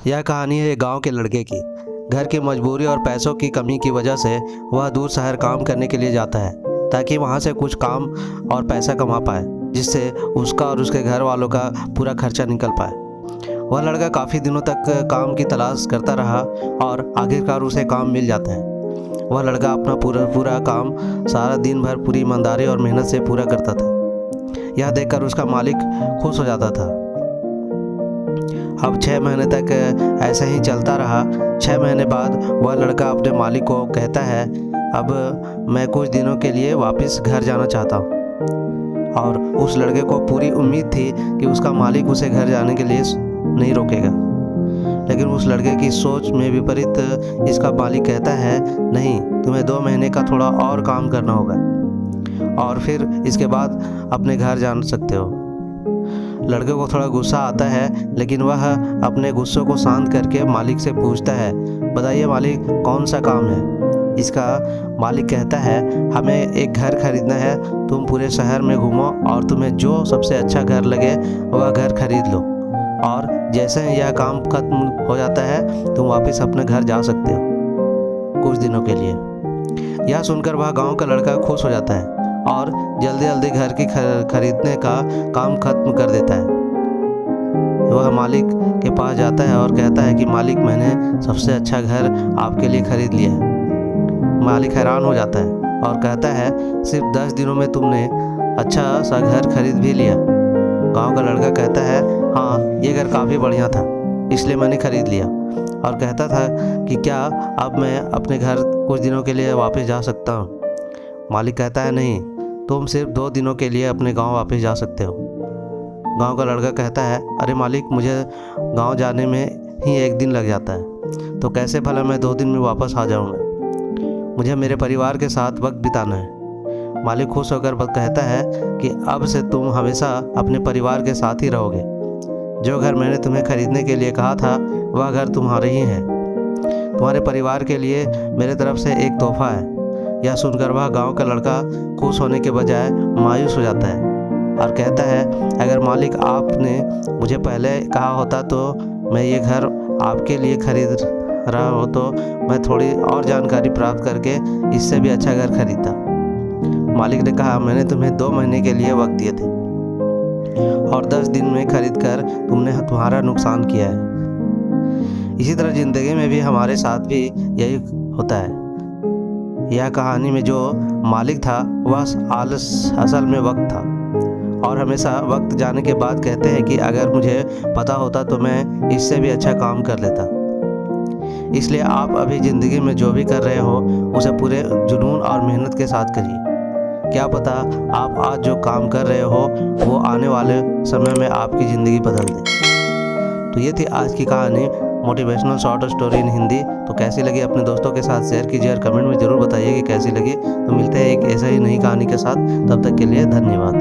यह कहानी है एक गांव के लड़के की। घर की मजबूरी और पैसों की कमी की वजह से वह दूर शहर काम करने के लिए जाता है ताकि वहां से कुछ काम और पैसा कमा पाए, जिससे उसका और उसके घर वालों का पूरा खर्चा निकल पाए। वह लड़का काफ़ी दिनों तक काम की तलाश करता रहा और आखिरकार उसे काम मिल जाता है। वह लड़का अपना पूरा काम सारा दिन भर पूरी ईमानदारी और मेहनत से पूरा करता था। यह देखकर उसका मालिक खुश हो जाता था। अब 6 महीने तक ऐसे ही चलता रहा। 6 महीने बाद वह लड़का अपने मालिक को कहता है, अब मैं कुछ दिनों के लिए वापस घर जाना चाहता हूँ। और उस लड़के को पूरी उम्मीद थी कि उसका मालिक उसे घर जाने के लिए नहीं रोकेगा, लेकिन उस लड़के की सोच में विपरीत इसका मालिक कहता है, नहीं, तुम्हें 2 महीने का थोड़ा और काम करना होगा और फिर इसके बाद अपने घर जा सकते हो। लड़के को थोड़ा गुस्सा आता है, लेकिन वह अपने गुस्से को शांत करके मालिक से पूछता है, बताइए मालिक, कौन सा काम है? इसका मालिक कहता है, हमें एक घर खरीदना है। तुम पूरे शहर में घूमो और तुम्हें जो सबसे अच्छा घर लगे वह घर खरीद लो, और जैसे ही यह काम खत्म हो जाता है तुम वापस अपने घर जा सकते हो कुछ दिनों के लिए। यह सुनकर वह गांव का लड़का खुश हो जाता है और जल्दी जल्दी घर की खरीदने का काम खत्म कर देता है। वह मालिक के पास जाता है और कहता है कि मालिक, मैंने सबसे अच्छा घर आपके लिए खरीद लिया है। मालिक हैरान हो जाता है और कहता है, सिर्फ 10 दिनों में तुमने अच्छा सा घर खरीद भी लिया। गांव का लड़का कहता है, हाँ, ये घर काफ़ी बढ़िया था, इसलिए मैंने खरीद लिया। और कहता था कि क्या अब मैं अपने घर कुछ दिनों के लिए वापस जा सकता हूँ? मालिक कहता है, नहीं, तुम सिर्फ 2 दिनों के लिए अपने गांव वापस जा सकते हो। गांव का लड़का कहता है, अरे मालिक, मुझे गांव जाने में ही 1 दिन लग जाता है, तो कैसे भला मैं 2 दिन में वापस आ जाऊंगा? मुझे मेरे परिवार के साथ वक्त बिताना है। मालिक खुश होकर कहता है कि अब से तुम हमेशा अपने परिवार के साथ ही रहोगे। जो घर मैंने तुम्हें खरीदने के लिए कहा था वह घर तुम्हारे ही है। तुम्हारे परिवार के लिए मेरे तरफ से एक तोहफा है। यह सुनकर वह गांव का लड़का खुश होने के बजाय मायूस हो जाता है और कहता है, अगर मालिक आपने मुझे पहले कहा होता तो मैं ये घर आपके लिए खरीद रहा हो तो मैं थोड़ी और जानकारी प्राप्त करके इससे भी अच्छा घर खरीदता। मालिक ने कहा, मैंने तुम्हें 2 महीने के लिए वक्त दिए थे और 10 दिन में खरीद कर तुमने तुम्हारा नुकसान किया है। इसी तरह ज़िंदगी में भी हमारे साथ भी यही होता है। यह कहानी में जो मालिक था वह असल में वक्त था, और हमेशा वक्त जाने के बाद कहते हैं कि अगर मुझे पता होता तो मैं इससे भी अच्छा काम कर लेता। इसलिए आप अभी ज़िंदगी में जो भी कर रहे हो उसे पूरे जुनून और मेहनत के साथ करिए। क्या पता आप आज जो काम कर रहे हो वो आने वाले समय में आपकी ज़िंदगी बदल दे। तो ये थी आज की कहानी, motivational short story in Hindi. तो कैसी लगी अपने दोस्तों के साथ शेयर कीजिए और कमेंट में ज़रूर बताइए कि कैसी लगी। तो मिलते हैं एक ऐसा ही नई कहानी के साथ, तब तक के लिए धन्यवाद।